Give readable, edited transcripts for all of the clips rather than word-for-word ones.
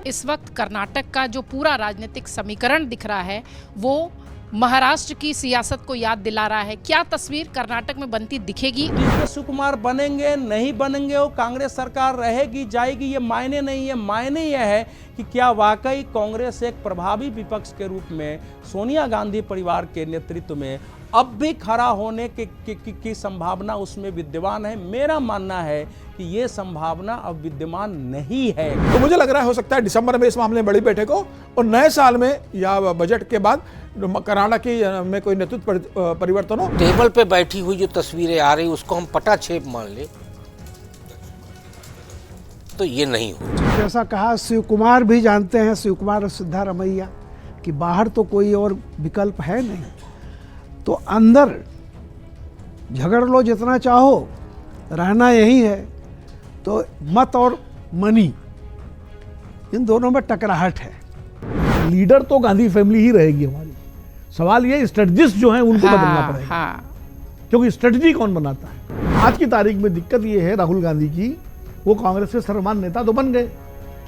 इस वक्त कर्नाटक का जो पूरा राजनीतिक समीकरण दिख रहा है वो महाराष्ट्र की सियासत को याद दिला रहा है। क्या तस्वीर कर्नाटक में बनती दिखेगी? डीके शिवकुमार बनेंगे नहीं बनेंगे, वो कांग्रेस सरकार रहेगी जाएगी, ये मायने नहीं है। मायने यह है कि क्या वाकई कांग्रेस एक प्रभावी विपक्ष के रूप में सोनिया गांधी परिवार के नेतृत्व में अब भी खड़ा होने की संभावना उसमें विद्यमान है। मेरा मानना है कि ये संभावना अब विद्यमान नहीं है। तो मुझे लग रहा है हो सकता है दिसंबर में इस मामले में बड़ी बैठक हो और नए साल में या बजट के बाद कर्नाटक में कोई नेतृत्व परिवर्तन हो। टेबल पे बैठी हुई जो तस्वीरें आ रही उसको हम पटाक्षेप मान ले तो ये नहीं हो। जैसा कहा शिव कुमार भी जानते हैं, शिव कुमार और सिद्धारमैया, कि बाहर तो कोई और विकल्प है नहीं, तो अंदर झगड़ लो जितना चाहो, रहना यही है। तो मत और मनी, इन दोनों में टकराहट है। लीडर तो गांधी फैमिली ही रहेगी हमारी। सवाल ये स्ट्रेटजिस्ट जो है उनको बदलना पड़ेगा, क्योंकि स्ट्रेटजी कौन बनाता है। आज की तारीख में दिक्कत ये है राहुल गांधी की, वो कांग्रेस के सर्वमान्य नेता तो बन गए,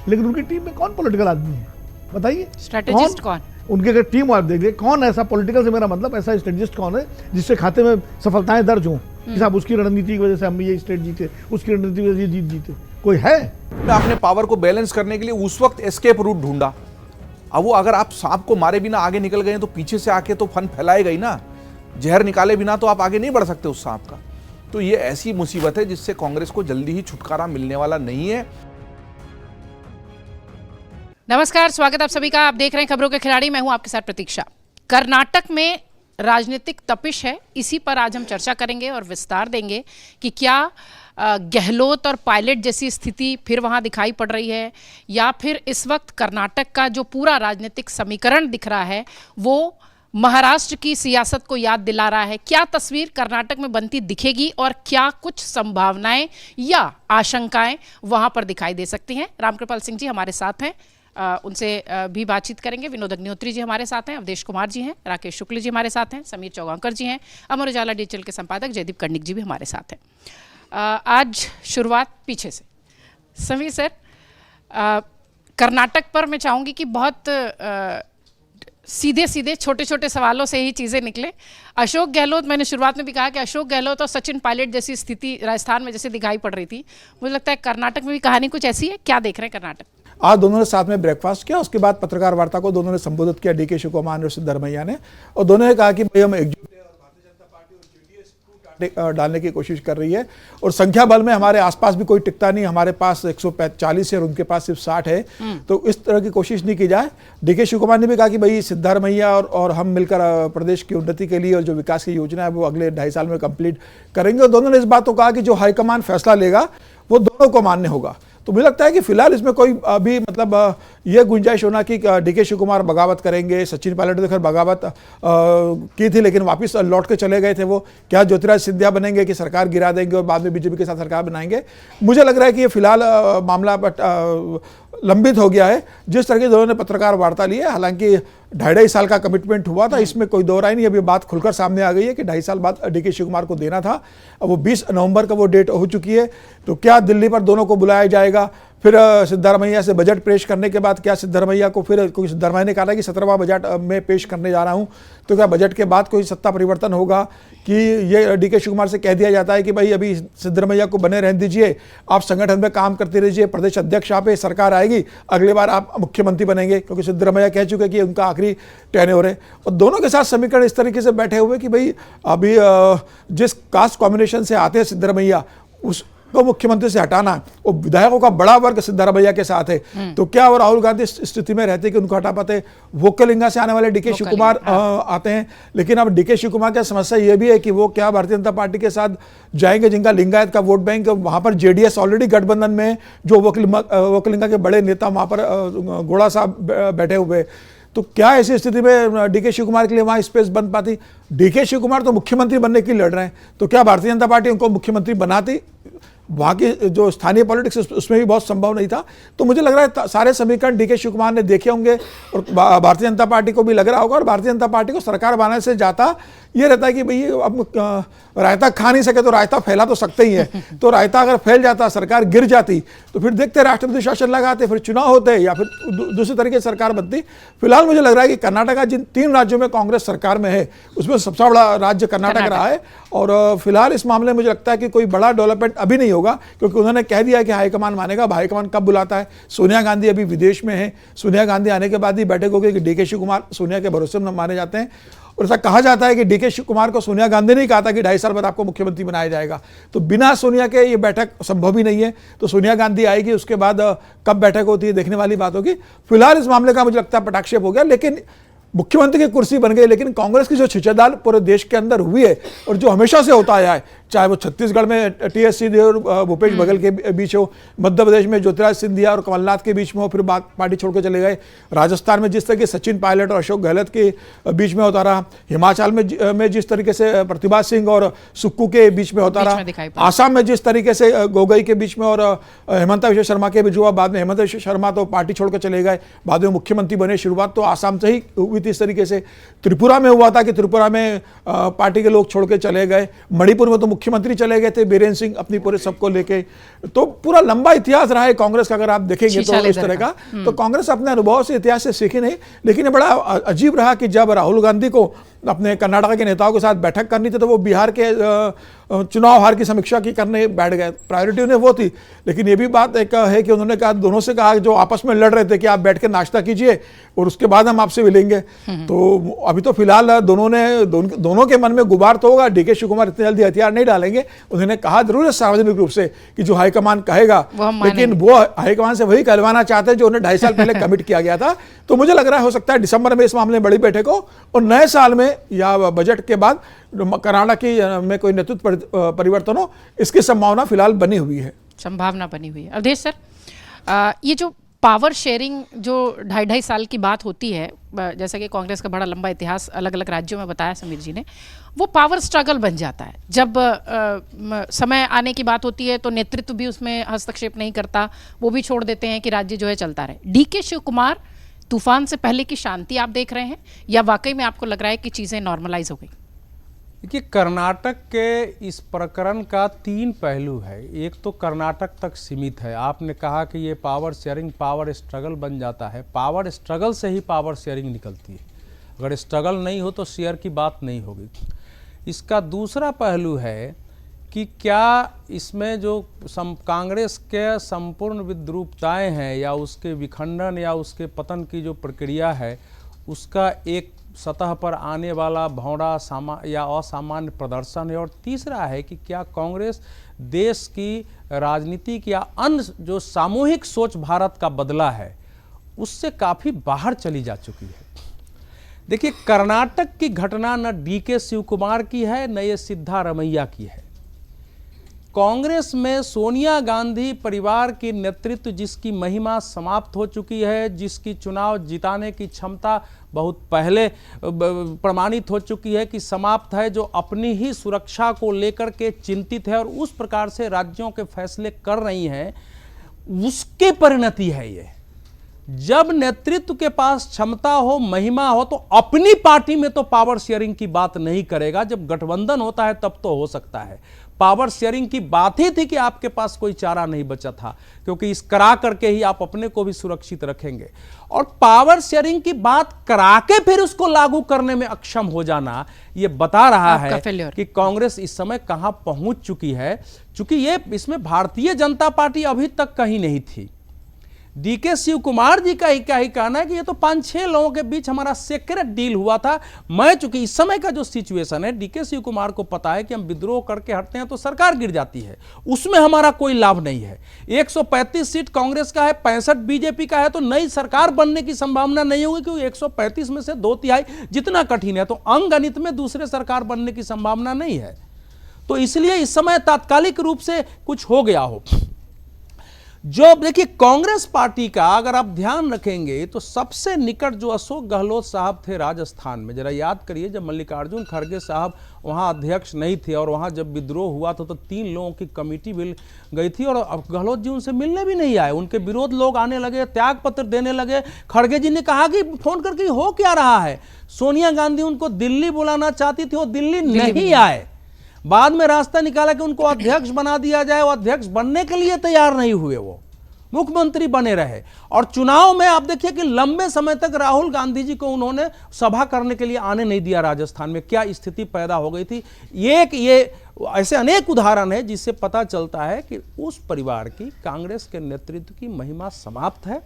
लेकिन उनकी टीम में कौन पॉलिटिकल आदमी है बताइए? स्ट्रेटेजिस्ट कौन? उनके अगर टीम आप देखिए कौन ऐसा पॉलिटिकल से मेरा मतलब ऐसा स्ट्रेटजिस्ट कौन है जिससे खाते में सफलताएं दर्ज हों कि साहब उसकी रणनीति की वजह से हम ये स्टेट जीते, उसकी रणनीति की वजह से जीत जीते। कोई है? अपने पावर को बैलेंस करने के लिए उस वक्त एस्केप रूट ढूंढा। अब वो अगर आप सांप को मारे बिना आगे निकल गए तो पीछे से आके तो फन फैलाएगा ही ना। जहर निकाले बिना तो आप आगे नहीं बढ़ सकते उस सांप का। तो ये ऐसी मुसीबत है जिससे कांग्रेस को जल्दी ही छुटकारा मिलने वाला नहीं है। नमस्कार, स्वागत आप सभी का। आप देख रहे हैं खबरों के खिलाड़ी, मैं हूं आपके साथ प्रतीक्षा। कर्नाटक में राजनीतिक तपिश है, इसी पर आज हम चर्चा करेंगे और विस्तार देंगे कि क्या गहलोत और पायलट जैसी स्थिति फिर वहां दिखाई पड़ रही है, या फिर इस वक्त कर्नाटक का जो पूरा राजनीतिक समीकरण दिख रहा है वो महाराष्ट्र की सियासत को याद दिला रहा है। क्या तस्वीर कर्नाटक में बनती दिखेगी और क्या कुछ संभावनाएं या आशंकाएं वहां पर दिखाई दे सकती हैं? रामकृपाल सिंह जी हमारे साथ हैं, उनसे भी बातचीत करेंगे। विनोद अग्निहोत्री जी हमारे साथ हैं, अवधेश कुमार जी हैं, राकेश शुक्ल जी हमारे साथ हैं, समीर चौगांकर जी हैं, अमर उजाला डिजिटल के संपादक जयदीप कर्णिक जी भी हमारे साथ हैं। आज शुरुआत पीछे से। समीर सर, कर्नाटक पर मैं चाहूँगी कि बहुत सीधे सीधे छोटे छोटे सवालों से ही चीज़ें निकले। अशोक गहलोत, मैंने शुरुआत में भी कहा कि अशोक गहलोत और सचिन पायलट जैसी स्थिति राजस्थान में जैसे दिखाई पड़ रही थी, मुझे लगता है कर्नाटक में भी कहानी कुछ ऐसी है। क्या देख रहे हैं कर्नाटक? आज दोनों ने साथ में ब्रेकफास्ट किया, उसके बाद पत्रकार वार्ता को दोनों ने संबोधित किया, डीके शिवकुमार और सिद्धारमैया ने, और दोनों ने कहा कि भाई हम एकजुट हैं और भारतीय जनता पार्टी और जेडीएस डालने की कोशिश कर रही है, और संख्या बल में हमारे आसपास भी कोई टिकता नहीं, हमारे पास 140 है और उनके पास सिर्फ 60 है, तो इस तरह की कोशिश नहीं की जाए। डीके शिवकुमार ने भी कहा कि भाई सिद्धारमैया और हम मिलकर प्रदेश की उन्नति के लिए और जो विकास की योजना है वो अगले 2.5 साल में कंप्लीट करेंगे, और दोनों ने इस बात को कहा कि जो हाईकमान फैसला लेगा वो दोनों को मान्य होगा। तो मुझे लगता है कि फिलहाल इसमें कोई अभी मतलब ये गुंजाइश होना कि डीके शिवकुमार बगावत करेंगे, सचिन पायलट ने खैर बगावत की थी लेकिन वापस लौट के चले गए थे, वो क्या ज्योतिराज सिंधिया बनेंगे कि सरकार गिरा देंगे और बाद में बीजेपी के साथ सरकार बनाएंगे? मुझे लग रहा है कि ये फिलहाल मामला लंबित हो गया है। जिस तरह के दोनों ने पत्रकार वार्ता ली है, हालांकि 2.5 साल का कमिटमेंट हुआ था, इसमें कोई दो राय नहीं। अभी बात खुलकर सामने आ गई है कि 2.5 साल बाद डीके शिवकुमार को देना था। अब वो 20 नवंबर का वो डेट हो चुकी है, तो क्या दिल्ली पर दोनों को बुलाया जाएगा? फिर सिद्धारमैया से बजट पेश करने के बाद क्या सिद्धारमैया को फिर, क्योंकि सिद्धारमैया ने कहा कि 17वां बजट में पेश करने जा रहा हूं, तो क्या बजट के बाद कोई सत्ता परिवर्तन होगा कि ये डीके शिवकुमार से कह दिया जाता है कि भाई अभी सिद्धारमैया को बने रहने दीजिए, आप संगठन में काम करते रहिए, प्रदेश अध्यक्ष आप, सरकार आएगी, अगली बार आप मुख्यमंत्री बनेंगे, क्योंकि सिद्धारमैया कह चुके कि उनका आखिरी टेन्योर है। और दोनों के साथ समीकरण इस तरीके से बैठे हुए कि भाई अभी जिस कास्ट कॉम्बिनेशन से आते हैं सिद्धारमैया, उसको मुख्यमंत्री से हटाना, और विधायकों का बड़ा वर्ग सिद्धारमैया के साथ है, तो क्या वो राहुल गांधी इस स्थिति में रहते कि उनको हटा पाते? वोकलिंगा से आने वाले डीके शिवकुमार आते हैं, लेकिन अब डीके शिवकुमार की समस्या ये भी है कि वो क्या भारतीय जनता पार्टी के साथ जाएंगे जिनका लिंगायत का वोट बैंक, वहां पर जेडीएस ऑलरेडी गठबंधन में, जो वोकलिंगा के बड़े नेता वहां पर घोड़ा साहब बैठे हुए, तो क्या ऐसी स्थिति में डीके शिवकुमार के लिए वहां स्पेस बन पाती? डीके शिवकुमार तो मुख्यमंत्री बनने के लिए लड़ रहे हैं, तो क्या भारतीय जनता पार्टी उनको मुख्यमंत्री बनाती? वहाँ की जो स्थानीय पॉलिटिक्स उसमें भी बहुत संभव नहीं था। तो मुझे लग रहा है सारे समीकरण डीके शिव कुमार ने देखे होंगे और भारतीय जनता पार्टी को भी लग रहा होगा, और भारतीय जनता पार्टी को सरकार बनाने से जाता ये रहता है कि भाई अब रायता खा नहीं सके तो रायता फैला तो सकते ही है। तो रायता अगर फैल जाता, सरकार गिर जाती, तो फिर देखते राष्ट्रपति शासन लगाते, फिर चुनाव होते या फिर दूसरी तरीके से सरकार बनती। फिलहाल मुझे लग रहा है कि कर्नाटक जिन 3 राज्यों में कांग्रेस सरकार में है उसमें सबसे बड़ा राज्य कर्नाटक रहा है, और फिलहाल इस मामले में मुझे लगता है कि कोई बड़ा डेवलपमेंट अभी नहीं होगा, क्योंकि उन्होंने कह दिया कि हाईकमान मानेगा। अब हाईकमान कब बुलाता है? सोनिया गांधी अभी विदेश में है, सोनिया गांधी आने के बाद ही बैठक होगी कि डीके शिव कुमार सोनिया के भरोसे में माने जाते हैं। और ऐसा कहा जाता है कि डीके शिव कुमार को सोनिया गांधी ने कहा था कि 2.5 साल बाद आपको मुख्यमंत्री बनाया जाएगा, तो बिना सोनिया के ये बैठक संभव ही नहीं है। तो सोनिया गांधी आएगी, उसके बाद कब बैठक होती है देखने वाली बात होगी। फिलहाल इस मामले का मुझे लगता है पटाक्षेप हो गया, लेकिन मुख्यमंत्री की कुर्सी बन गई, लेकिन कांग्रेस की जो छिचेदाल पूरे देश के अंदर हुई है और जो हमेशा से होता आया है, चाहे वो छत्तीसगढ़ में टीएस सिंहदेव और भूपेश बघेल के बीच हो, मध्य प्रदेश में ज्योतिरादित्य सिंधिया और कमलनाथ के बीच में हो, फिर पार्टी छोड़ के चले गए, राजस्थान में जिस तरह के सचिन पायलट और अशोक गहलोत के बीच में होता रहा, हिमाचल में जिस तरीके से प्रतिभा सिंह और सुक्कू के बीच में होता रहा, आसाम में जिस तरीके से गोगोई के बीच में और हेमंत विश्व शर्मा के बीच हुआ, बाद में हेमंत विश्व शर्मा तो पार्टी छोड़ के चले गए, बाद में मुख्यमंत्री बने। शुरुआत तो आसाम से ही हुई थी इस तरीके से। त्रिपुरा में हुआ था कि त्रिपुरा में पार्टी के लोग छोड़ के चले गए, मणिपुर में तो मुख्यमंत्री चले गए थे बीरेन सिंह अपनी पूरे सबको लेके। तो पूरा लंबा इतिहास रहा है कांग्रेस का, अगर आप देखेंगे तो इस तरह का। तो कांग्रेस अपने अनुभव से, इतिहास से सीखी नहीं, लेकिन ये बड़ा अजीब रहा कि जब राहुल गांधी को अपने कर्नाटक के नेताओं के साथ बैठक करनी थी तो वो बिहार के चुनाव हार की समीक्षा की करने बैठ गए। प्रायोरिटी उन्हें वो थी, लेकिन ये भी बात एक है कि उन्होंने कहा, दोनों से कहा जो आपस में लड़ रहे थे कि आप बैठ के नाश्ता कीजिए और उसके बाद हम आपसे मिलेंगे। तो अभी तो फिलहाल दोनों के मन में गुबार तो होगा। डीके शिव कुमार इतने जल्दी हथियार नहीं डालेंगे। उन्होंने कहा जरूर है सार्वजनिक रूप से कि जो हाईकमान कहेगा, लेकिन वो हाईकमान से वही कहलवाना चाहते हैं जो उन्हें 2.5 साल पहले कमिट किया गया था। तो मुझे लग रहा है हो सकता है दिसंबर में इस मामले में बड़ी बैठक हो और नए साल में या बजट के बाद कर्नाटक में कोई नेतृत्व परिवर्तन हो, इसकी संभावना फिलहाल बनी हुई है। संभावना बनी हुई है। अवधेश सर, ये जो पावर शेयरिंग जो 2.5 साल की बात होती है, जैसा कि कांग्रेस का बड़ा लंबा इतिहास अलग अलग राज्यों में बताया समीर जी ने, वो पावर स्ट्रगल बन जाता है। जब समय आने की बात होती है तो नेतृत्व भी उसमें हस्तक्षेप नहीं करता, वो भी छोड़ देते हैं कि राज्य जो है चलता रहे। डीके शिव कुमार तूफान से पहले की शांति आप देख रहे हैं, या वाकई में आपको लग रहा है कि चीज़ें नॉर्मलाइज हो गई? देखिए, कर्नाटक के इस प्रकरण का 3 पहलू है। एक तो कर्नाटक तक सीमित है। आपने कहा कि ये पावर शेयरिंग पावर स्ट्रगल बन जाता है। पावर स्ट्रगल से ही पावर शेयरिंग निकलती है। अगर स्ट्रगल नहीं हो तो शेयर की बात नहीं होगी। इसका दूसरा पहलू है कि क्या इसमें जो कांग्रेस के संपूर्ण विद्रूपताएँ हैं या उसके विखंडन या उसके पतन की जो प्रक्रिया है, उसका एक सतह पर आने वाला भौड़ा या असामान्य प्रदर्शन है। और तीसरा है कि क्या कांग्रेस देश की राजनीतिक या अन्य जो सामूहिक सोच भारत का बदला है उससे काफ़ी बाहर चली जा चुकी है। देखिए, कर्नाटक की घटना न डीके शिव कुमार की है न ये सिद्धारमैया की है। कांग्रेस में सोनिया गांधी परिवार की नेतृत्व जिसकी महिमा समाप्त हो चुकी है, जिसकी चुनाव जिताने की क्षमता बहुत पहले प्रमाणित हो चुकी है कि समाप्त है, जो अपनी ही सुरक्षा को लेकर के चिंतित है और उस प्रकार से राज्यों के फैसले कर रही हैं, उसकी परिणति है ये। जब नेतृत्व के पास क्षमता हो, महिमा हो, तो अपनी पार्टी में तो पावर शेयरिंग की बात नहीं करेगा। जब गठबंधन होता है तब तो हो सकता है। पावर शेयरिंग की बात ही थी कि आपके पास कोई चारा नहीं बचा था, क्योंकि इस करा करके ही आप अपने को भी सुरक्षित रखेंगे। और पावर शेयरिंग की बात करा के फिर उसको लागू करने में अक्षम हो जाना, ये बता रहा है कि कांग्रेस इस समय कहां पहुंच चुकी है। चूंकि ये इसमें भारतीय जनता पार्टी अभी तक कहीं नहीं थी। डीके शिव कुमार जी का ही कहना है कि ये तो 5-6 लोगों के बीच हमारा सीक्रेट डील हुआ था। मैं चूंकि इस समय का जो सिचुएशन है, डीके शिव कुमार को पता है कि हम विद्रोह करके हटते हैं तो सरकार गिर जाती है, उसमें हमारा कोई लाभ नहीं है। 135 सीट कांग्रेस का है, 65 बीजेपी का है, तो नई सरकार बनने की संभावना नहीं होगी, क्योंकि 135 में से 2/3 जितना कठिन है, तो अंगगणित में दूसरे सरकार बनने की संभावना नहीं है। तो इसलिए इस समय तात्कालिक रूप से कुछ हो गया हो। जो देखिए कांग्रेस पार्टी का अगर आप ध्यान रखेंगे तो सबसे निकट जो अशोक गहलोत साहब थे राजस्थान में, जरा याद करिए जब मल्लिकार्जुन खड़गे साहब वहां अध्यक्ष नहीं थे और वहां जब विद्रोह हुआ तो 3 लोगों की कमेटी मिल गई थी और अब गहलोत जी उनसे मिलने भी नहीं आए। उनके विरोध लोग आने लगे, त्याग पत्र देने लगे। खड़गे जी ने कहा कि फोन करके हो क्या रहा है। सोनिया गांधी उनको दिल्ली बुलाना चाहती थी, वो दिल्ली नहीं आए। बाद में रास्ता निकाला कि उनको अध्यक्ष बना दिया जाए, वो अध्यक्ष बनने के लिए तैयार नहीं हुए, वो मुख्यमंत्री बने रहे। और चुनाव में आप देखिए कि लंबे समय तक राहुल गांधी जी को उन्होंने सभा करने के लिए आने नहीं दिया राजस्थान में। क्या स्थिति पैदा हो गई थी। ये ऐसे अनेक उदाहरण है जिससे पता चलता है कि उस परिवार की, कांग्रेस के नेतृत्व की महिमा समाप्त है।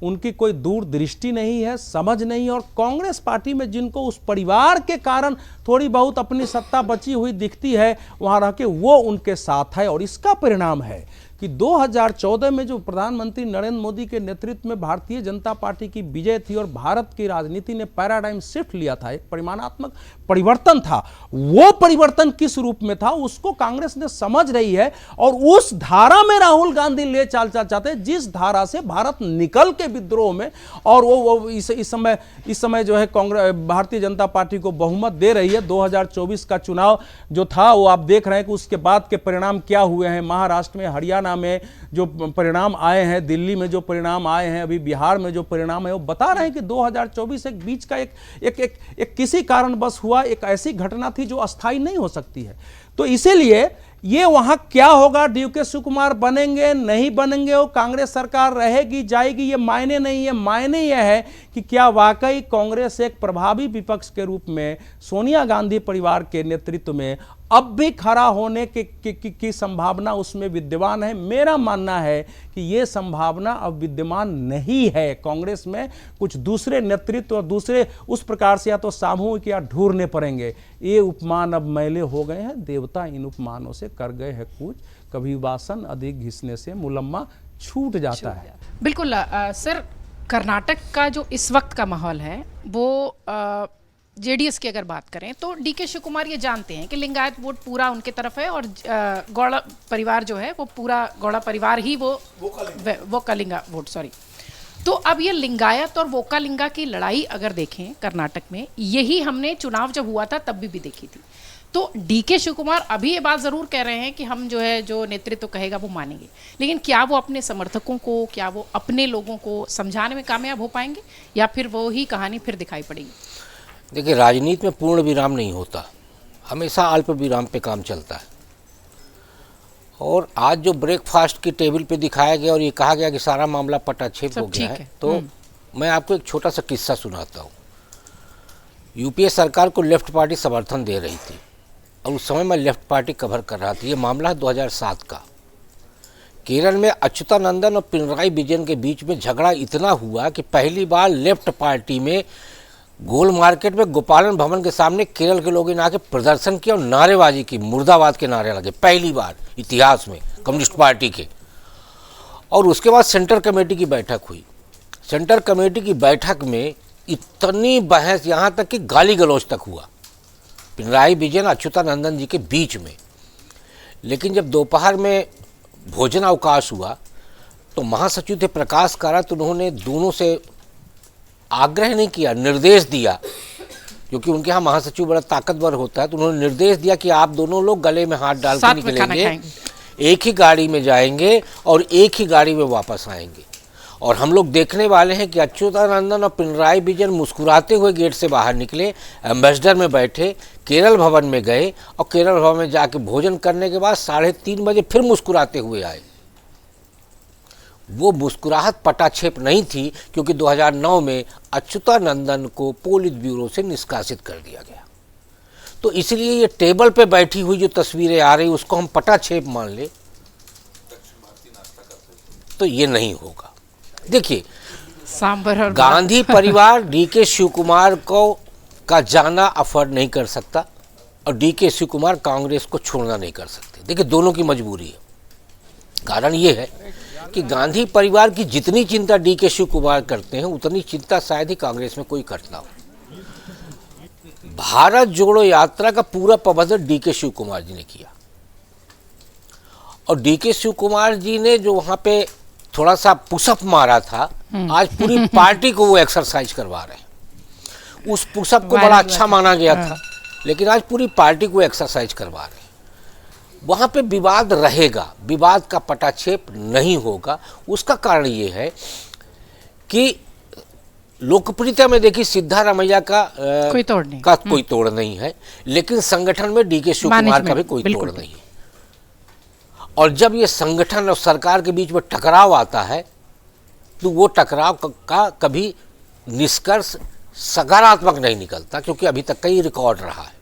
उनकी कोई दूरदृष्टि नहीं है, समझ नहीं। और कांग्रेस पार्टी में जिनको उस परिवार के कारण थोड़ी बहुत अपनी सत्ता बची हुई दिखती है, वहां रह के वो उनके साथ है। और इसका परिणाम है कि 2014 में जो प्रधानमंत्री नरेंद्र मोदी के नेतृत्व में भारतीय जनता पार्टी की विजय थी और भारत की राजनीति ने पैराडाइम शिफ्ट लिया था, एक परिमाणात्मक परिवर्तन था। वो परिवर्तन किस रूप में था उसको कांग्रेस ने समझ रही है और उस धारा में राहुल गांधी ले चल चाहते हैं जिस धारा से भारत निकल के विद्रोह में, और वो इस समय जो है कांग्रेस भारतीय जनता पार्टी को बहुमत दे रही है। 2024 का चुनाव जो था वो आप देख रहे हैं कि उसके बाद के परिणाम क्या हुए हैं। महाराष्ट्र में, हरियाणा में जो परिणाम आए हैं, दिल्ली में जो परिणाम आए हैं, अभी बिहार में जो परिणाम है, वो बता रहे हैं कि 2024 एक बीच का एक किसी कारणवश हुआ एक ऐसी घटना थी जो अस्थायी नहीं हो सकती है। तो इसीलिए ये वहां क्या होगा, डीके शिवकुमार बनेंगे नहीं बनेंगे, वो कांग्रेस सरकार रहेगी जाएगी, ये मायने नहीं है। मायने यह है कि क्या वाकई कांग्रेस एक प्रभावी विपक्ष के रूप में सोनिया गांधी परिवार के नेतृत्व में अब भी खड़ा होने की संभावना उसमें विद्यमान है। मेरा मानना है कि ये संभावना अब विद्यमान नहीं है। कांग्रेस में कुछ दूसरे नेतृत्व और दूसरे उस प्रकार से या तो सामूहिक या ढूंढने पड़ेंगे। ये उपमान अब मैले हो गए हैं, देवता इन उपमानों से कर गए हैं कूच। कभी वासन अधिक घिसने से मुलम्मा छूट जाता है। बिल्कुल सर, कर्नाटक का जो इस वक्त का माहौल है वो जेडीएस की अगर बात करें तो डीके शिवकुमार ये जानते हैं कि लिंगायत वोट पूरा उनके तरफ है और गौड़ा परिवार जो है वो पूरा गौड़ा परिवार ही वो कलिंगा वोट सॉरी। तो अब ये लिंगायत और वोकालिंगा की लड़ाई अगर देखें कर्नाटक में, यही हमने चुनाव जब हुआ था तब भी देखी थी। तो डीके शिवकुमार अभी ये बात ज़रूर कह रहे हैं कि हम जो है जो नेतृत्व कहेगा वो मानेंगे, लेकिन क्या वो अपने समर्थकों को, क्या वो अपने लोगों को समझाने में कामयाब हो पाएंगे या फिर वो ही कहानी फिर दिखाई पड़ेगी? देखिए, राजनीति में पूर्ण विराम नहीं होता, हमेशा अल्प विराम पे काम चलता है। और आज जो ब्रेकफास्ट की टेबल पे दिखाया गया और ये कहा गया कि सारा मामला पटाक्षेप हो गया है, तो मैं आपको एक छोटा सा किस्सा सुनाता हूँ। यूपीए सरकार को लेफ्ट पार्टी समर्थन दे रही थी और उस समय मैं लेफ्ट पार्टी कवर कर रहा था। ये मामला है 2007 का। केरल में अच्युतानंदन और पिनराई विजयन के बीच में झगड़ा इतना हुआ कि पहली बार लेफ्ट पार्टी में गोल मार्केट में गोपालन भवन के सामने केरल के लोगों ने आके प्रदर्शन किया और नारेबाजी की, मुर्दाबाद के नारे लगे, पहली बार इतिहास में कम्युनिस्ट पार्टी के। और उसके बाद सेंटर कमेटी की बैठक हुई। सेंटर कमेटी की बैठक में इतनी बहस, यहाँ तक कि गाली गलौज तक हुआ पिनराई विजयन अच्युतानंदन जी के बीच में। लेकिन जब दोपहर में भोजन अवकाश हुआ तो महासचिव थे प्रकाश कारात, उन्होंने दोनों से आग्रह नहीं किया, निर्देश दिया, क्योंकि उनके यहाँ महासचिव बड़ा ताकतवर होता है, तो उन्होंने निर्देश दिया कि आप दोनों लोग गले में हाथ डाल के निकलेंगे, एक ही गाड़ी में जाएंगे और एक ही गाड़ी में वापस आएंगे। और हम लोग देखने वाले हैं कि अच्युतानंदन और पिनराई विजयन मुस्कुराते हुए गेट से बाहर निकले, एम्बेसडर में बैठे, केरल भवन में गए और केरल भवन में जाके भोजन करने के बाद 3:30 बजे फिर मुस्कुराते हुए आए। वो मुस्कुराहट पटाक्षेप नहीं थी, क्योंकि 2009 में अच्युतानंदन को पोलित ब्यूरो से निष्कासित कर दिया गया। तो इसलिए ये टेबल पे बैठी हुई जो तस्वीरें आ रही उसको हम पटाक्षेप मान ले तो ये नहीं होगा। देखिए, सांबर और गांधी परिवार डीके शिवकुमार को का जाना अफोर्ड नहीं कर सकता और डीके शिवकुमार कांग्रेस को छोड़ना नहीं कर सकते। देखिए, दोनों की मजबूरी है। कारण ये है कि गांधी परिवार की जितनी चिंता डीके शिवकुमार करते हैं उतनी चिंता शायद ही कांग्रेस में कोई करता हो। भारत जोड़ो यात्रा का पूरा प्रबंधन डीके शिवकुमार जी ने किया और डीके शिव कुमार जी ने जो वहाँ पे थोड़ा सा पुशअप मारा था, आज पूरी पार्टी को वो एक्सरसाइज करवा रहे हैं। उस पुशअप को बड़ा अच्छा माना गया था, लेकिन आज पूरी पार्टी को एक्सरसाइज करवा रहे हैं। वहाँ पे विवाद रहेगा, विवाद का पटाक्षेप नहीं होगा। उसका कारण ये है कि लोकप्रियता में देखिए सिद्धारमैया का कोई तोड़ नहीं है, लेकिन संगठन में डीके शिव कुमार का भी कोई तोड़ नहीं है। और जब ये संगठन और सरकार के बीच में टकराव आता है तो वो टकराव का कभी निष्कर्ष सकारात्मक नहीं निकलता, क्योंकि अभी तक कई रिकॉर्ड रहा है।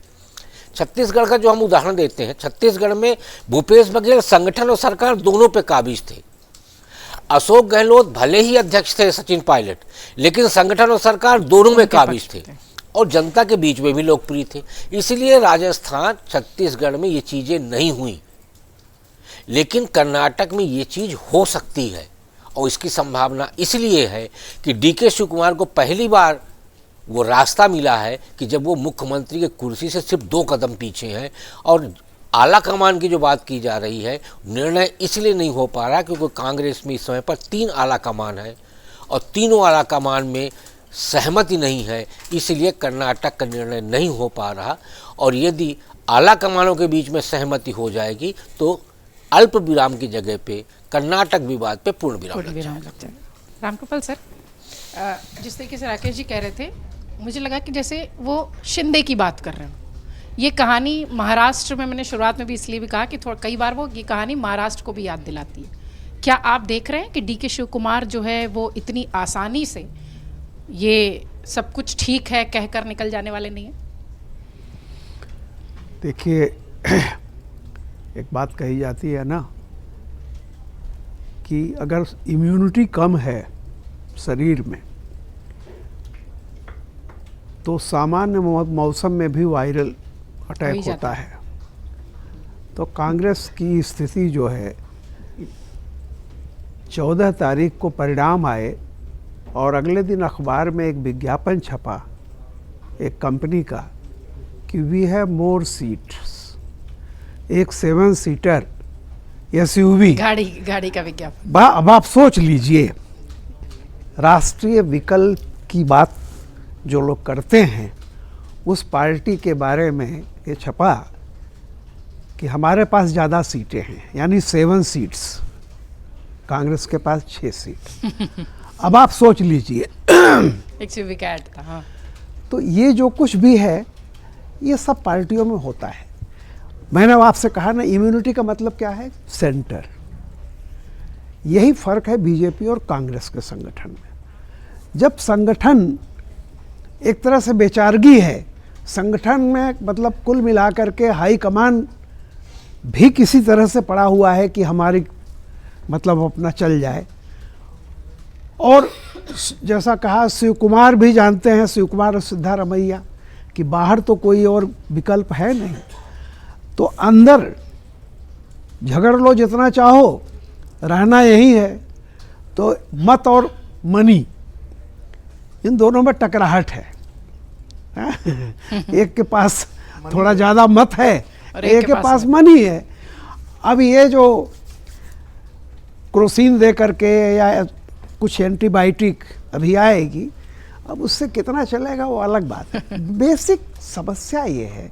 छत्तीसगढ़ का जो हम उदाहरण देते हैं, छत्तीसगढ़ में भूपेश बघेल संगठन और सरकार दोनों पे काबिज थे। अशोक गहलोत भले ही अध्यक्ष थे, सचिन पायलट, लेकिन संगठन और सरकार दोनों में काबिज थे और जनता के बीच में भी लोकप्रिय थे। इसलिए राजस्थान, छत्तीसगढ़ में ये चीज़ें नहीं हुई, लेकिन कर्नाटक में ये चीज़ हो सकती है। और इसकी संभावना इसलिए है कि डीके शिव कुमार को पहली बार वो रास्ता मिला है कि जब वो मुख्यमंत्री के कुर्सी से सिर्फ 2 कदम पीछे हैं। और आला कमान की जो बात की जा रही है, निर्णय इसलिए नहीं हो पा रहा क्योंकि कांग्रेस में इस समय पर 3 आला कमान है और तीनों आला कमान में सहमति नहीं है, इसलिए कर्नाटक का निर्णय नहीं हो पा रहा। और यदि आला कमानों के बीच में सहमति हो जाएगी तो अल्प विराम की जगह पे कर्नाटक विवाद पे पूर्ण विराम लग जाएगा। रामकृपाल सर, जिस तरीके से राकेश जी कह रहे थे, मुझे लगा कि जैसे वो शिंदे की बात कर रहे हो। ये कहानी महाराष्ट्र में, मैंने शुरुआत में भी इसलिए भी कहा कि कई बार वो ये कहानी महाराष्ट्र को भी याद दिलाती है। क्या आप देख रहे हैं कि डीके शिव कुमार जो है वो इतनी आसानी से ये सब कुछ ठीक है कहकर निकल जाने वाले नहीं है? देखिए, एक बात कही जाती है ना कि अगर इम्यूनिटी कम है शरीर में तो सामान्य मौसम में भी वायरल अटैक होता है। तो कांग्रेस की स्थिति जो है, 14 तारीख को परिणाम आए और अगले दिन अखबार में एक विज्ञापन छपा एक कंपनी का कि वी हैव मोर सीट्स, एक 7 सीटर SUV गाड़ी का विज्ञापन। अब आप सोच लीजिए, राष्ट्रीय विकल्प की बात जो लोग करते हैं, उस पार्टी के बारे में ये छपा कि हमारे पास ज़्यादा सीटें हैं, यानी 7 सीट्स, कांग्रेस के पास 6 सीट। अब आप सोच लीजिए XUV का ऐड था। हाँ। तो ये जो कुछ भी है ये सब पार्टियों में होता है। मैंने आपसे कहा ना, इम्यूनिटी का मतलब क्या है? सेंटर। यही फर्क है बीजेपी और कांग्रेस के संगठन में। जब संगठन एक तरह से बेचारगी है, संगठन में मतलब कुल मिलाकर के हाई कमान भी किसी तरह से पड़ा हुआ है कि हमारी मतलब अपना चल जाए। और जैसा कहा, शिव कुमार भी जानते हैं, शिव कुमार और सिद्धारमैया, कि बाहर तो कोई और विकल्प है नहीं, तो अंदर झगड़ लो जितना चाहो, रहना यही है। तो मत और मनी, इन दोनों में टकराहट है। एक के पास थोड़ा ज़्यादा मत है, एक के पास मनी है। अब ये जो क्रोसिन दे करके या कुछ एंटीबायोटिक अभी आएगी, अब उससे कितना चलेगा वो अलग बात है। बेसिक समस्या ये है,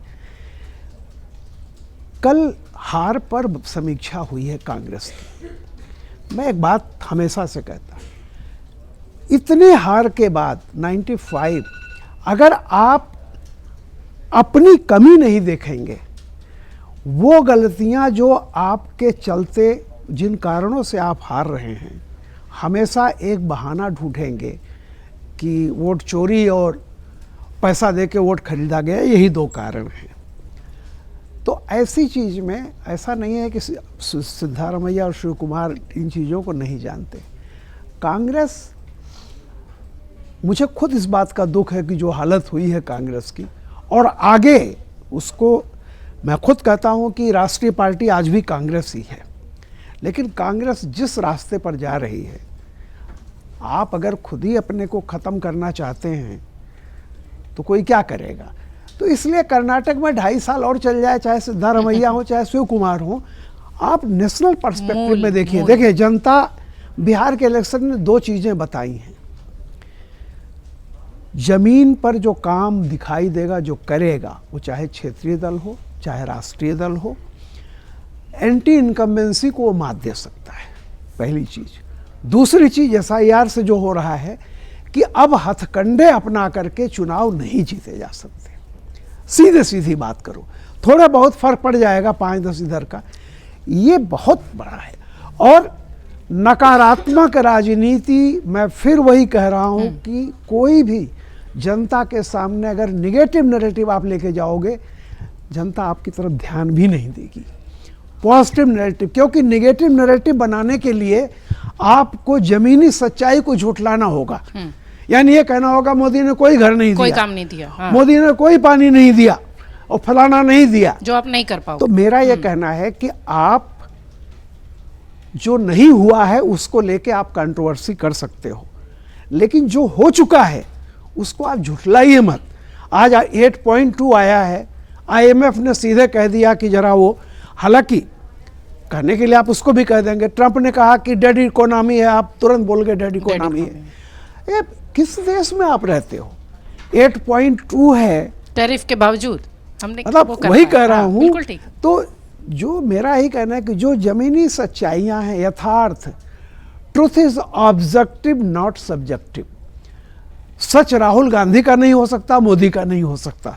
कल हार पर समीक्षा हुई है कांग्रेस की। मैं एक बात हमेशा से कहता, इतने हार के बाद 95, अगर आप अपनी कमी नहीं देखेंगे, वो गलतियां जो आपके चलते, जिन कारणों से आप हार रहे हैं, हमेशा एक बहाना ढूंढेंगे कि वोट चोरी और पैसा देके वोट खरीदा गया, यही 2 कारण हैं। तो ऐसी चीज़ में ऐसा नहीं है कि सिद्धारमैया और शिव कुमार इन चीज़ों को नहीं जानते। कांग्रेस, मुझे खुद इस बात का दुख है कि जो हालत हुई है कांग्रेस की, और आगे उसको मैं खुद कहता हूं कि राष्ट्रीय पार्टी आज भी कांग्रेस ही है, लेकिन कांग्रेस जिस रास्ते पर जा रही है, आप अगर खुद ही अपने को ख़त्म करना चाहते हैं तो कोई क्या करेगा। तो इसलिए कर्नाटक में 2.5 साल और चल जाए, चाहे सिद्धारमैया हो चाहे शिव कुमार हो, आप नेशनल पर्सपेक्टिव मूल- में देखिए, मूल। देखिए जनता बिहार के इलेक्शन में दो चीजें बताई हैं। जमीन पर जो काम दिखाई देगा, जो करेगा, वो चाहे क्षेत्रीय दल हो चाहे राष्ट्रीय दल हो, एंटी इनकम्बेंसी को वो मात दे सकता है, पहली चीज। दूसरी चीज SIR से जो हो रहा है कि अब हथकंडे अपना करके चुनाव नहीं जीते जा सकते। सीधे सीधी बात करो, थोड़ा बहुत फर्क पड़ जाएगा 5-10 इधर का, ये बहुत बड़ा है। और नकारात्मक राजनीति, मैं फिर वही कह रहा हूं कि कोई भी जनता के सामने अगर निगेटिव नैरेटिव आप लेके जाओगे, जनता आपकी तरफ ध्यान भी नहीं देगी। पॉजिटिव नैरेटिव, क्योंकि निगेटिव नैरेटिव बनाने के लिए आपको जमीनी सच्चाई को झुठलाना होगा। यानी ये कहना होगा मोदी ने कोई घर नहीं कोई दिया, काम नहीं दिया, हाँ। मोदी ने कोई पानी नहीं दिया और फलाना नहीं दिया, जो आप नहीं कर तो पाओगे। मेरा यह कहना है कि आप जो नहीं हुआ है उसको लेके आप कंट्रोवर्सी कर सकते हो, लेकिन जो हो चुका है उसको आप झुठलाइए मत। आज 8.2 आया है, IMF ने सीधे कह दिया कि जरा वो, हालांकि कहने के लिए आप उसको भी कह देंगे, ट्रंप ने कहा कि डेड इकोनॉमी है, आप तुरंत बोल गए डेड इकोनॉमी है। ये किस देश में आप रहते हो? 8.2 है, टैरिफ के बावजूद हमने वो मतलब कर वही पाया। कह रहा हाँ, हूँ। बिल्कुल ठीक। तो जो मेरा ही कहना है कि जो जमीनी सच्चाइयाँ हैं, यथार्थ, truth is objective not subjective. सच राहुल गांधी का नहीं हो सकता, मोदी का नहीं हो सकता।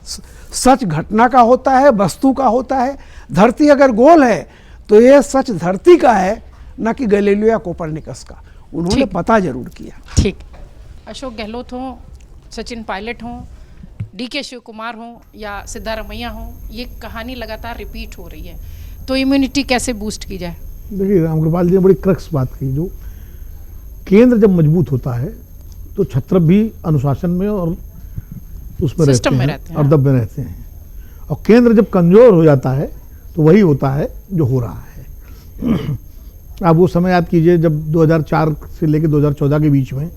सच घटना का होता है, वस्तु का होता है। धरती अगर गोल है तो ये सच धरती का है, न कि गैलीलियो या कोपरनिकस का। उन्होंने ठीक। पता जरूर किया। ठीक। अशोक गहलोत हों, सचिन पायलट हों, DK शिव कुमार हों या सिद्धारमैया हों, ये कहानी लगातार रिपीट हो रही है, तो इम्यूनिटी कैसे बूस्ट की जाए? देखिए, रामकृपाल जी ने बड़ी क्रक्स बात कही। जो केंद्र जब मजबूत होता है तो छत्रप भी अनुशासन में और उसमें सिस्टम में रहते रहते हैं हैं। और दब में रहते हैं, और केंद्र जब कमजोर हो जाता है तो वही होता है जो हो रहा है। आप वो समय याद कीजिए जब 2004 से लेकर 2014 के बीच में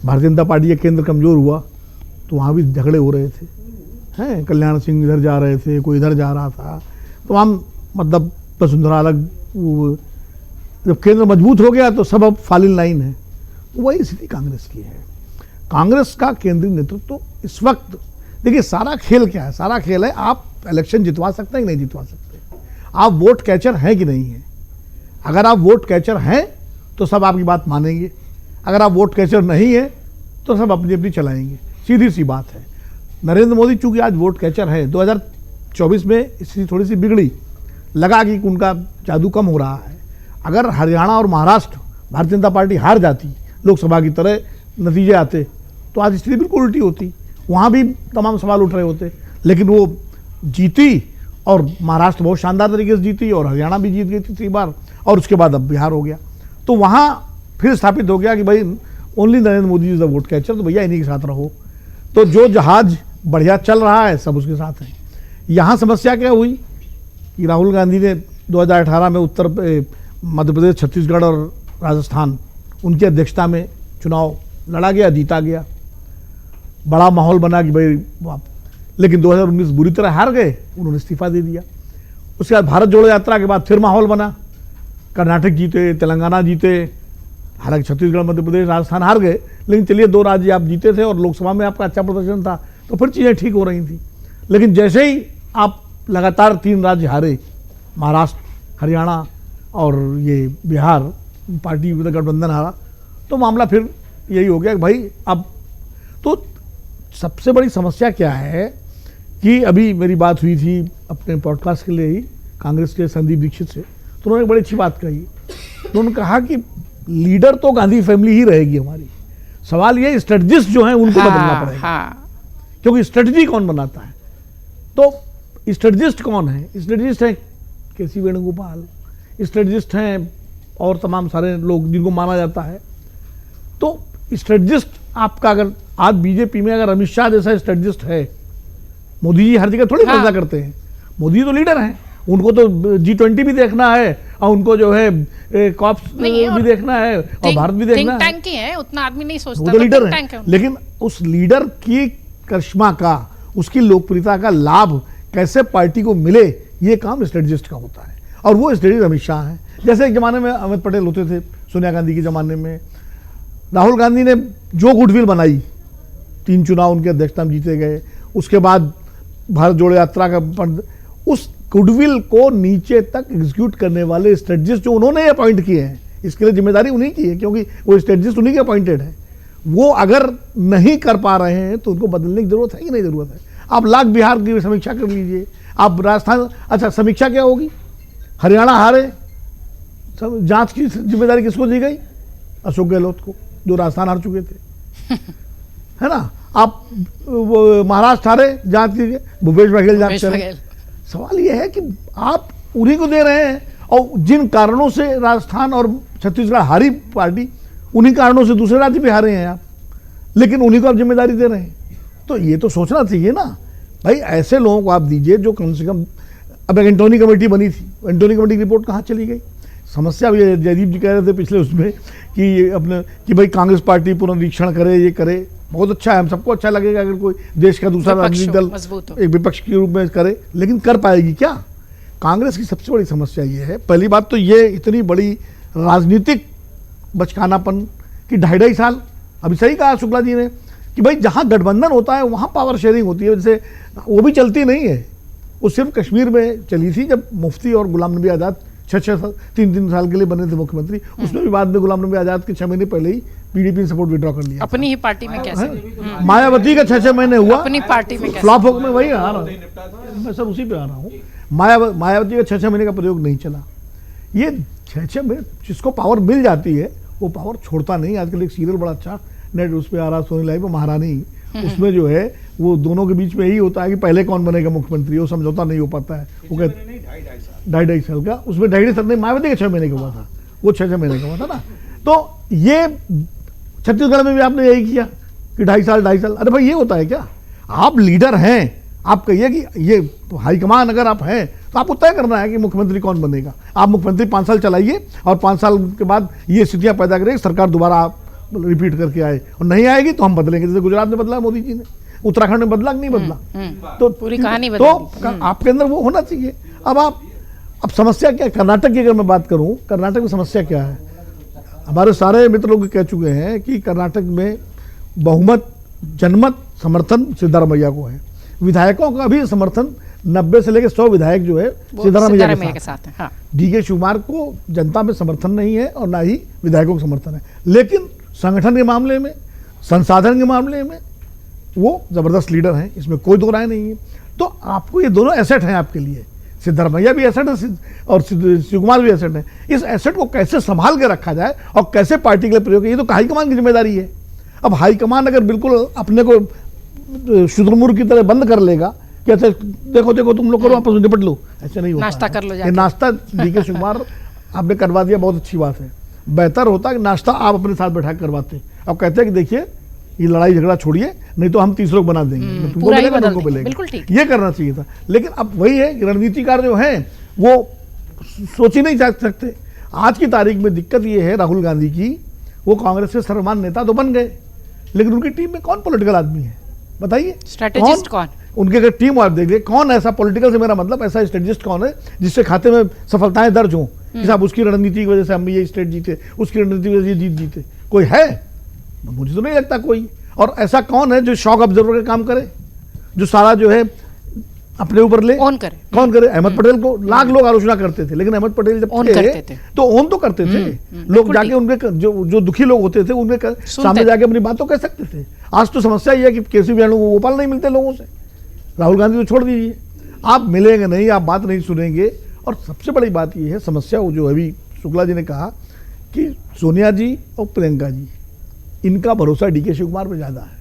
भारतीय जनता पार्टी का केंद्र कमजोर हुआ, तो वहाँ भी झगड़े हो रहे थे, हैं, कल्याण सिंह इधर जा रहे थे, कोई इधर जा रहा था, तो हम मतलब वसुंधरा अलग। जब केंद्र मजबूत हो गया तो सब अब फॉल इन लाइन है। तो वही स्थिति कांग्रेस की है। कांग्रेस का केंद्रीय नेतृत्व तो इस वक्त, देखिए सारा खेल क्या है? सारा खेल है आप इलेक्शन जितवा सकते हैं कि नहीं जितवा सकते, आप वोट कैचर हैं कि नहीं है। अगर आप वोट कैचर हैं तो सब आपकी बात मानेंगे, अगर आप वोट कैचर नहीं है तो सब अपनी अपनी चलाएंगे, सीधी सी बात है। नरेंद्र मोदी चूंकि आज वोट कैचर है, 2024 में स्थिति थोड़ी सी बिगड़ी, लगा कि उनका जादू कम हो रहा है। अगर हरियाणा और महाराष्ट्र भारतीय जनता पार्टी हार जाती, लोकसभा की तरह नतीजे आते, तो आज स्थिति बिल्कुल उल्टी होती, वहाँ भी तमाम सवाल उठ रहे होते। लेकिन वो जीती, और महाराष्ट्र बहुत शानदार तरीके से जीती, और हरियाणा भी जीत गई तीसरी बार, और उसके बाद अब बिहार हो गया। तो वहाँ फिर स्थापित हो गया कि भाई only Narendra Modi is the vote catcher, तो भैया इन्हीं के साथ रहो। तो जो जहाज बढ़िया चल रहा है सब उसके साथ है। यहाँ समस्या क्या हुई कि राहुल गांधी ने 2018 में मध्य प्रदेश, छत्तीसगढ़ और राजस्थान, उनकी अध्यक्षता में चुनाव लड़ा गया, जीता गया, बड़ा माहौल बना कि भाई वाह। लेकिन 2019 बुरी तरह हार गए, उन्होंने इस्तीफा दे दिया। उसके बाद भारत जोड़ो यात्रा के बाद फिर माहौल बना, कर्नाटक जीते, तेलंगाना जीते, हालांकि छत्तीसगढ़, मध्य प्रदेश, राजस्थान हार गए, लेकिन चलिए 2 राज्य आप जीते थे और लोकसभा में आपका अच्छा प्रदर्शन था, तो फिर चीज़ें ठीक हो रही थी। लेकिन जैसे ही आप लगातार 3 राज्य हारे, महाराष्ट्र, हरियाणा और ये बिहार, पार्टी गठबंधन हारा, तो मामला फिर यही हो गया कि भाई अब तो सबसे बड़ी समस्या क्या है कि अभी मेरी बात हुई थी अपने पॉडकास्ट के लिए ही कांग्रेस के संदीप दीक्षित से, तो उन्होंने एक बड़ी अच्छी बात कही। उन्होंने कहा कि लीडर तो गांधी फैमिली ही रहेगी हमारी, सवाल ये स्ट्रेटजिस्ट जो है उनको बदलना पड़ेगा। क्योंकि स्ट्रेटजी कौन बनाता है? तो स्ट्रेटजिस्ट कौन है? स्ट्रेटजिस्ट है KC वेणुगोपाल, स्ट्रेटजिस्ट हैं और तमाम सारे लोग जिनको माना जाता है। तो स्ट्रेटजिस्ट आपका, अगर आज बीजेपी में अगर अमित शाह जैसा स्ट्रेटजिस्ट है, मोदी जी हर जगह थोड़ी फैसला करते हैं, मोदी तो लीडर हैं, उनको तो G20 भी देखना है, और उनको जो है कॉप्स भी देखना है, और भारत भी देखना है। टैंक ही है, उतना आदमी नहीं सोचता, वो तो लीडर है। लेकिन उस लीडर की करिश्मा का, उसकी लोकप्रियता का लाभ कैसे पार्टी को मिले, ये काम स्ट्रेटजिस्ट का होता है। और वो स्ट्रेटेजिस्ट अमित शाह हैं। जैसे एक जमाने में अमित पटेल होते थे, सोनिया गांधी के ज़माने में राहुल गांधी ने जो गुडविल बनाई, 3 चुनाव उनके अध्यक्षता में जीते गए, उसके बाद भारत जोड़ो यात्रा का उस गुडविल को नीचे तक एग्जीक्यूट करने वाले स्ट्रेटजिस्ट जो उन्होंने अपॉइंट किए हैं, इसके लिए जिम्मेदारी उन्हीं की है, क्योंकि वो स्ट्रेटजिस्ट उन्हीं के अपॉइंटेड है। वो अगर नहीं कर पा रहे हैं तो उनको बदलने की जरूरत है कि नहीं जरूरत है। आप लाख बिहार की समीक्षा कर लीजिए, आप राजस्थान, अच्छा समीक्षा क्या होगी, हरियाणा हारे, जांच की जिम्मेदारी किसको दी गई, अशोक गहलोत को, जो राजस्थान हार चुके थे, है ना। आप महाराष्ट्र हारे, जांच कीजिए, भूपेश बघेल जांच करें। सवाल यह है कि आप उन्हीं को दे रहे हैं, और जिन कारणों से राजस्थान और छत्तीसगढ़ हारी पार्टी, उन्हीं कारणों से दूसरे राज्य भी हारे हैं आप, लेकिन उन्हीं को आप जिम्मेदारी दे रहे हैं। तो ये तो सोचना चाहिए ना भाई, ऐसे लोगों को आप दीजिए जो कम से कम, अब एक एंटोनी कमेटी बनी थी, एंटोनी कमेटी की रिपोर्ट कहाँ चली गई। समस्या भी जयदीप जी कह रहे थे पिछले उसमें कि अपने कि भाई कांग्रेस पार्टी पुनरीक्षण करे, ये करे, बहुत अच्छा है, हम सबको अच्छा लगेगा अगर कोई देश का दूसरा राजनीतिक दल एक विपक्ष के रूप में करे, लेकिन कर पाएगी क्या। कांग्रेस की सबसे बड़ी समस्या ये है, पहली बात तो ये इतनी बड़ी राजनीतिक बचकानापन कि 2.5 साल, अभी सही कहा शुक्ला जी ने कि भाई जहाँ गठबंधन होता है वहाँ पावर शेयरिंग होती है, जैसे वो भी चलती नहीं है। वो सिर्फ कश्मीर में चली थी जब मुफ्ती और गुलाम नबी आज़ाद 3 साल के लिए बने थे मुख्यमंत्री, उसमें भी बाद में गुलाम नबी आज़ाद के 6 महीने पहले ही पीडीपी ने सपोर्ट विड्रॉ कर लिया। अपनी ही पार्टी में कैसे, मायावती का 6 महीने हुआ, अपनी पार्टी में फ्लॉप हो, मैं वही आ रहा हूँ, मैं सब उसी पे आ रहा हूँ। मायावती का 6 महीने का प्रयोग नहीं चला। ये 6 महीने जिसको पावर मिल जाती है वो पावर छोड़ता नहीं। आजकल एक सीरियल बड़ा अच्छा नेट उस पर आ रहा, सोनी लाइव पे, महारानी, उसमें जो है वो दोनों के बीच में यही होता है कि पहले कौन बनेगा मुख्यमंत्री, वो समझौता नहीं हो पाता है। वो कहते 2.5 साल का, उसमें 2.5 साल नहीं, मायावती के 6 महीने का हुआ था, वो 6 महीने का हुआ था ना। तो ये छत्तीसगढ़ में भी आपने यही किया कि 2.5 साल। अरे भाई ये होता है क्या, आप लीडर हैं, आप कहिए कि ये तो हाईकमान अगर आप हैं तो आपको तय करना है कि मुख्यमंत्री कौन बनेगा। आप मुख्यमंत्री 5 साल चलाइए और 5 साल के बाद ये स्थितियां पैदा करेगी, सरकार दोबारा आप रिपीट करके आए, और नहीं आएगी तो हम बदलेंगे। जैसे गुजरात में बदला मोदी जी ने, उत्तराखंड में बदला कि नहीं बदला, तो पूरी कहानी तो आपके अंदर वो होना चाहिए। अब समस्या क्या, कर्नाटक की अगर मैं बात करूं, कर्नाटक में समस्या क्या है, हमारे सारे मित्र लोग कह चुके हैं कि कर्नाटक में बहुमत, जनमत समर्थन सिद्धारमैया को है। विधायकों का भी समर्थन 90 से लेकर 100 विधायक जो है सिद्धारमैया के साथ है। हाँ। डीके शिवकुमार को जनता में समर्थन नहीं है और ना ही विधायकों को समर्थन है, लेकिन संगठन के मामले में, संसाधन के मामले में वो जबरदस्त लीडर हैं, इसमें कोई दो राय नहीं है। तो आपको ये दोनों एसेट हैं आपके लिए, सिद्धारमैया भी एसेट है और शिवकुमार भी एसेट है। इस एसेट को कैसे संभाल के रखा जाए और कैसे पार्टी के लिए प्रयोग, ये तो हाईकमान की जिम्मेदारी है। अब हाईकमान अगर बिल्कुल अपने को शुतुरमुर्ग की तरह बंद कर लेगा कि अच्छा देखो तुम लोग करो, आपस में निपट लो, ऐसे नहीं होता। नाश्ता कर लो जाके। नाश्ता डीके शिवकुमार आपने करवा दिया, बहुत अच्छी बात है। बेहतर होता कि नाश्ता आप अपने साथ बैठा कर करवाते। अब कहते हैं कि देखिए ये लड़ाई झगड़ा छोड़िए, नहीं तो हम 30 लोग बना देंगे, तुमको मिलेगा, तुमको मिलेगा, ये करना चाहिए था। लेकिन अब वही है कि रणनीतिकार जो हैं वो सोच ही नहीं जा सकते। आज की तारीख में दिक्कत ये है राहुल गांधी की, वो कांग्रेस के सर्वमान्य नेता तो बन गए, लेकिन उनकी टीम में कौन पॉलिटिकल आदमी है बताइए, स्ट्रेटेजिस्ट कौन? उनके अगर टीम आप देख ले, कौन ऐसा पॉलिटिकल से मेरा मतलब ऐसा स्ट्रेटेजिस्ट कौन है जिससे खाते में सफलताएं दर्ज हों कि साहब उसकी रणनीति की वजह से हम ये स्टेट जीते, उसकी रणनीति की वजह से ये जीते? कोई है? मुझे तो नहीं लगता कोई। और ऐसा कौन है जो शॉक ऑब्जर्वर का काम करे, जो सारा जो है अपने ऊपर ले? कौन करे? अहमद पटेल को लाख लोग आलोचना करते थे, लेकिन अहमद पटेल जब थे तो ऑन तो करते थे। लोग जाके उनके जो दुखी लोग होते थे उनके सामने जाके अपनी बात तो कह सकते थे। आज तो समस्या ये है कि केसी वेणुगोपाल नहीं मिलते लोगों से, राहुल गांधी को छोड़ दीजिए, आप मिलेंगे नहीं, आप बात नहीं सुनेंगे। और सबसे बड़ी बात ये है समस्या, वो जो अभी शुक्ला जी ने कहा कि सोनिया जी और प्रियंका जी, इनका भरोसा डीके शिवकुमार पे ज्यादा है,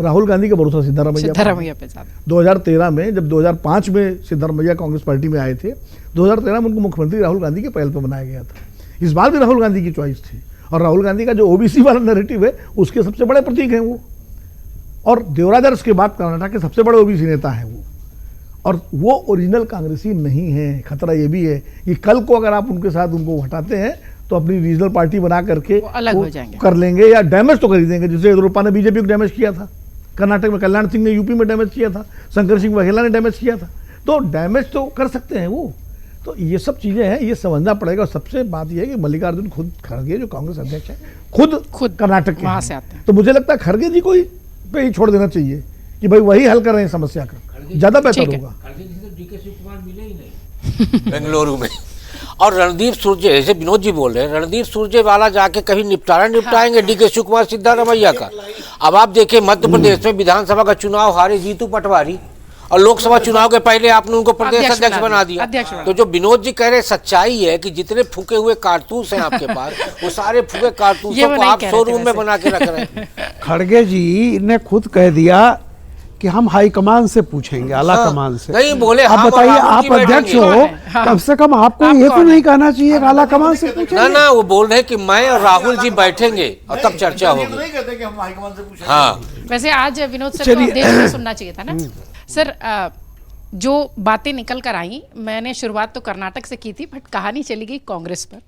राहुल गांधी का भरोसा सिद्धारमैया पे ज्यादा। 2013 में जब 2005 में सिद्धारमैया कांग्रेस पार्टी में आए थे, 2013 में उनको मुख्यमंत्री राहुल गांधी के पहल पर बनाया गया था। इस बार भी राहुल गांधी की चॉइस थी, और राहुल गांधी का जो ओबीसी वाला नैरेटिव है उसके सबसे बड़े प्रतीक हैं वो, और देवरादर्श के बाद कर्नाटक के सबसे बड़े ओबीसी नेता हैं वो, और वो ओरिजिनल कांग्रेसी नहीं है। खतरा ये भी है कि कल को अगर आप उनके साथ उनको हटाते हैं तो अपनी रीजनल पार्टी बना करके अलग हो जाएंगे, कर लेंगे, या डैमेज तो कर ही देंगे। जैसे येदियुरप्पा ने बीजेपी को डैमेज किया था कर्नाटक में, कल्याण सिंह ने यूपी में डैमेज किया था, शंकर सिंह वाघेला ने डैमेज किया था, तो डैमेज तो कर सकते हैं वो। तो ये सब चीजें हैं, ये समझना पड़ेगा। और सबसे बात ये है कि मल्लिकार्जुन खुद खड़गे जो कांग्रेस अध्यक्ष है खुद कर्नाटक के वहां हैं। से आते हैं। तो मुझे लगता है खड़गे जी को ही पे ही छोड़ देना चाहिए कि भाई वही हल कर रहे हैं समस्या का, ज्यादा बेहतर ठीक है। होगा। डीके शिव कुमार मिले ही नहीं बेंगलुरु में। और रणदीप सुरजे, जैसे विनोद जी बोल रहे हैं, रणदीप सुरजेवाला जाके कभी निपटाएंगे डीके शिव कुमार सिद्धारमैया का। अब आप देखिए मध्य प्रदेश में विधानसभा का चुनाव हारे जीतू पटवारी, और लोकसभा चुनाव के पहले आपने उनको प्रदेश अध्यक्ष बना दिया। तो जो विनोद जी कह रहे सच्चाई है कि जितने फूके हुए कारतूस हैं आपके पास, वो सारे फूके कारतूसों को आप शोरूम में बना के रख रहे हैं। खड़गे जी ने खुद कह दिया कि हम हाईकमान से पूछेंगे, आला कमान से। नहीं बोले, आप बताइए, आप अध्यक्ष हो, कम से कम आपको ये तो नहीं कहना चाहिए कि आला कमान से पूछेंगे। ना वो बोल रहे हैं कि मैं और राहुल जी बैठेंगे और तब चर्चा होगी। नहीं कहते कि हम हाईकमान से पूछेंगे। हाँ, वैसे आज विनोद सर को देश में सुनना चाहिए था ना सर। जो बातें निकल कर आई, मैंने शुरुआत तो कर्नाटक से की थी, बट कहानी चली गई कांग्रेस पर।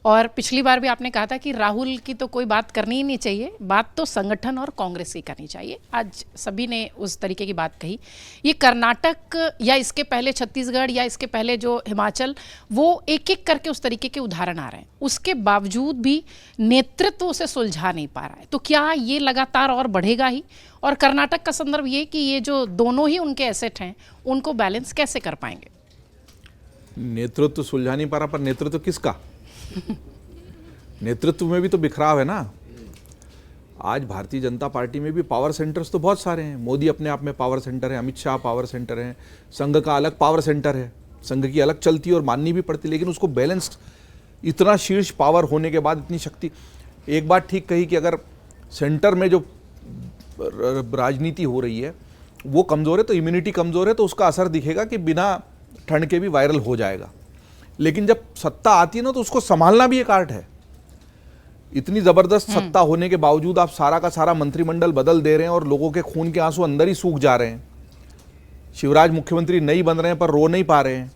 और पिछली बार भी आपने कहा था कि राहुल की तो कोई बात करनी ही नहीं चाहिए, बात तो संगठन और कांग्रेस की करनी चाहिए। आज सभी ने उस तरीके की बात कही। ये कर्नाटक या इसके पहले छत्तीसगढ़ या इसके पहले जो हिमाचल, वो एक एक करके उस तरीके के उदाहरण आ रहे हैं। उसके बावजूद भी नेतृत्व उसे सुलझा नहीं पा रहा है। तो क्या ये लगातार और बढ़ेगा ही? और कर्नाटक का संदर्भ ये कि ये जो दोनों ही उनके एसेट हैं, उनको बैलेंस कैसे कर पाएंगे? नेतृत्व सुलझा नहीं पा रहा, पर नेतृत्व किसका? नेतृत्व में भी तो बिखराव है ना। आज भारतीय जनता पार्टी में भी पावर सेंटर्स तो बहुत सारे हैं। मोदी अपने आप में पावर सेंटर है, अमित शाह पावर सेंटर है, संघ का अलग पावर सेंटर है, संघ की अलग चलती है और माननी भी पड़ती है। लेकिन उसको बैलेंस्ड, इतना शीर्ष पावर होने के बाद इतनी शक्ति। एक बात ठीक कही कि अगर सेंटर में जो राजनीति हो रही है वो कमज़ोर है, तो इम्यूनिटी कमज़ोर है, तो उसका असर दिखेगा कि बिना ठंड के भी वायरल हो जाएगा। लेकिन जब सत्ता आती है ना, तो उसको संभालना भी एक आर्ट है। इतनी ज़बरदस्त सत्ता होने के बावजूद आप सारा का सारा मंत्रिमंडल बदल दे रहे हैं और लोगों के खून के आंसू अंदर ही सूख जा रहे हैं। शिवराज मुख्यमंत्री नहीं बन रहे हैं पर रो नहीं पा रहे हैं,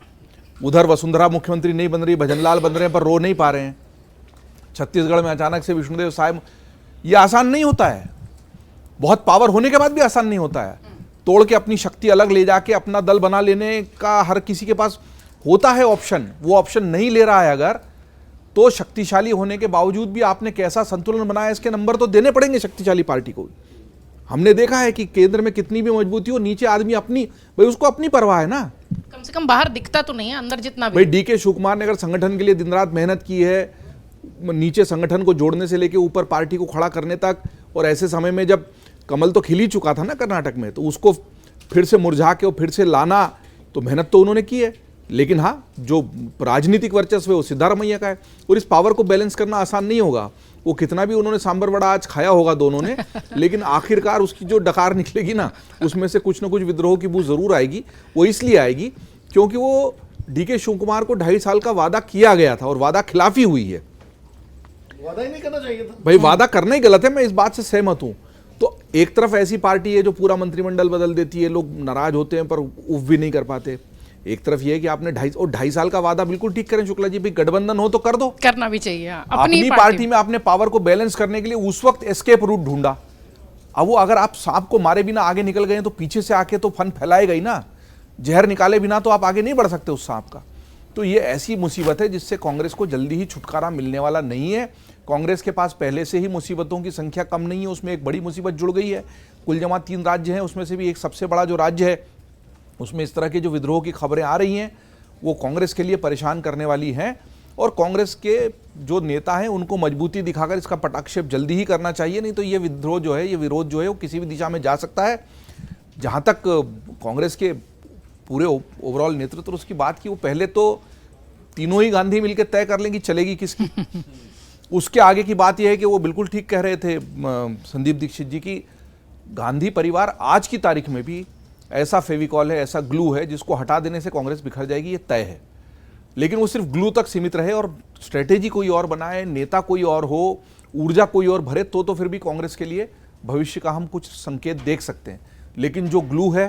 उधर वसुंधरा मुख्यमंत्री नहीं बन रही, भजनलाल बन रहे हैं पर रो नहीं पा रहे हैं, छत्तीसगढ़ में अचानक से विष्णुदेव साय। ये आसान नहीं होता है, बहुत पावर होने के बाद भी आसान नहीं होता है। तोड़ के अपनी शक्ति अलग ले जाके अपना दल बना लेने का हर किसी के पास होता है ऑप्शन, वो ऑप्शन नहीं ले रहा है अगर, तो शक्तिशाली होने के बावजूद भी आपने कैसा संतुलन बनाया, इसके नंबर तो देने पड़ेंगे शक्तिशाली पार्टी को। हमने देखा है कि केंद्र में कितनी भी मजबूती हो, नीचे आदमी अपनी, भाई उसको अपनी परवाह है ना। कम से कम बाहर दिखता तो नहीं है, अंदर जितना भी। भाई डीके शिव कुमार ने अगर संगठन के लिए दिन रात मेहनत की है, नीचे संगठन को जोड़ने से लेके ऊपर पार्टी को खड़ा करने तक, और ऐसे समय में जब कमल तो खिल ही चुका था ना कर्नाटक में, तो उसको फिर से मुरझा के और फिर से लाना, तो मेहनत तो उन्होंने की है। लेकिन हाँ, जो राजनीतिक वर्चस्व है वो सिद्धारमैया का है, और इस पावर को बैलेंस करना आसान नहीं होगा। वो कितना भी उन्होंने सांबर वड़ा आज खाया होगा दोनों ने, लेकिन आखिरकार उसकी जो डकार निकलेगी ना, उसमें से कुछ ना कुछ विद्रोह की बू जरूर आएगी। वो इसलिए आएगी क्योंकि वो डीके शिव कुमार को 2.5 साल का वादा किया गया था और वादा खिलाफी हुई है। वादा ही नहीं करना चाहिए था भाई, वादा करना ही गलत है, मैं इस बात से सहमत हूं। तो एक तरफ ऐसी पार्टी है जो पूरा मंत्रिमंडल बदल देती है, लोग नाराज होते हैं पर उफ भी नहीं कर पाते। एक तरफ ये है कि आपने 2.5 साल का वादा बिल्कुल ठीक करें शुक्ला जी, भाई गठबंधन हो तो कर दो, करना भी चाहिए। अपनी पार्टी में आपने पावर को बैलेंस करने के लिए उस वक्त एस्केप रूट ढूंढा। अब वो अगर आप सांप को मारे बिना आगे निकल गए तो पीछे से आके तो फन फैलाएगा ही ना, जहर निकाले बिना तो आप आगे नहीं बढ़ सकते उस सांप का। तो ये ऐसी मुसीबत है जिससे कांग्रेस को जल्दी ही छुटकारा मिलने वाला नहीं है। कांग्रेस के पास पहले से ही मुसीबतों की संख्या कम नहीं है, उसमें एक बड़ी मुसीबत जुड़ गई है। कुल जमा 3 राज्य हैं, उसमें से भी एक सबसे बड़ा जो राज्य है उसमें इस तरह के जो विद्रोह की खबरें आ रही हैं वो कांग्रेस के लिए परेशान करने वाली हैं। और कांग्रेस के जो नेता हैं उनको मजबूती दिखाकर इसका पटाक्षेप जल्दी ही करना चाहिए, नहीं तो ये विद्रोह जो है, ये विरोध जो है वो किसी भी दिशा में जा सकता है। जहाँ तक कांग्रेस के पूरे ओवरऑल नेतृत्व उसकी बात की, वो पहले तो तीनों ही गांधी मिलकर तय कर लेंगी चलेगी किसकी। उसके आगे की बात यह है कि वो बिल्कुल ठीक कह रहे थे संदीप दीक्षित जी की, गांधी परिवार आज की तारीख में भी ऐसा फेविकॉल है, ऐसा ग्लू है जिसको हटा देने से कांग्रेस बिखर जाएगी, ये तय है। लेकिन वो सिर्फ ग्लू तक सीमित रहे और स्ट्रेटेजी कोई और बनाए, नेता कोई और हो, ऊर्जा कोई और भरे, तो फिर भी कांग्रेस के लिए भविष्य का हम कुछ संकेत देख सकते हैं। लेकिन जो ग्लू है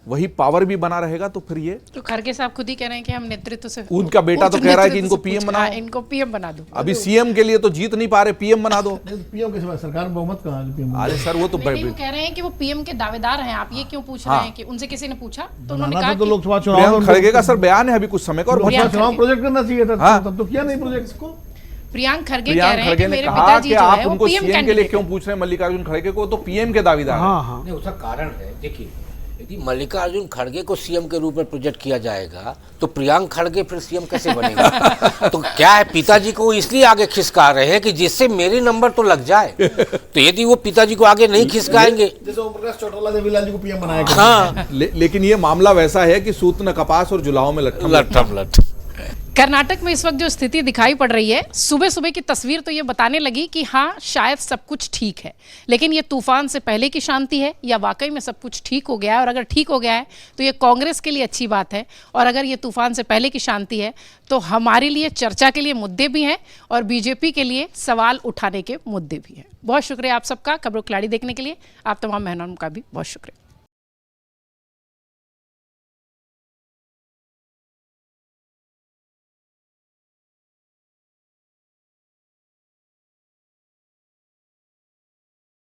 वही पावर भी बना रहेगा, तो फिर ये तो खड़गे साहब खुद ही कह रहे हैं कि हम नेतृत्व से, उनका बेटा तो कह रहा है कि इनको पीएम बनाओ, इनको पीएम बना दो। अभी सीएम के लिए तो जीत नहीं पा रहे, पीएम बना दो। पीएम के सिवा सरकार में बहुमत कहाँ है? पीएम अरे सर वो तो नहीं, वो कह रहे हैं कि वो पीएम के दावेदार हैं, आप ये क्यों पूछ रहे हैं कि उनसे किसी ने पूछा तो उन्होंने कहा तो कि लोकसभा चुनाव प्रियंक खड़गे का सर बयान है अभी कुछ समय का, और प्रियंक चुनाव प्रोजेक्ट करना चाहिए था, हाँ। तब तो किया नहीं प्रोजेक्ट को। प्रियंक खड़गे कह प्रियंक रहे हैं खड़गे कि ने मेरे कहा पिताजी कि जो आप है वो उनको पीएम सीएम के लिए कैंडिडेट क्यों पूछ रहे हैं, मल्लिकार्जुन खड़गे को तो पीएम के दावेदार हैं। हाँ हाँ नहीं, उसका कारण है, देखिए यदि मल्लिकार्जुन खड़गे को सीएम के रूप में प्रोजेक्ट किया जाएगा तो प्रियंक खड़गे फिर सीएम कैसे बनेगा? तो क्या है, पिताजी को इसलिए आगे खिसका रहे हैं कि जिससे मेरे नंबर तो लग जाए। तो यदि वो पिताजी को आगे नहीं खिसकाएंगे, जैसे ओम प्रकाश चौटाला देवीलाल जी को पीएम बनाया गया। हाँ लेकिन ये मामला वैसा है कि सूत न कपास और जुलाओं में लट्ठम लट्ठम लट्ठ। कर्नाटक में इस वक्त जो स्थिति दिखाई पड़ रही है, सुबह सुबह की तस्वीर तो ये बताने लगी कि हाँ शायद सब कुछ ठीक है, लेकिन ये तूफान से पहले की शांति है या वाकई में सब कुछ ठीक हो गया है? और अगर ठीक हो गया है तो ये कांग्रेस के लिए अच्छी बात है, और अगर ये तूफान से पहले की शांति है तो हमारे लिए चर्चा के लिए मुद्दे भी हैं और बीजेपी के लिए सवाल उठाने के मुद्दे भी हैं। बहुत शुक्रिया आप सबका खबरों खिलाड़ी देखने के लिए। आप तमाम मेहमानों का भी बहुत शुक्रिया।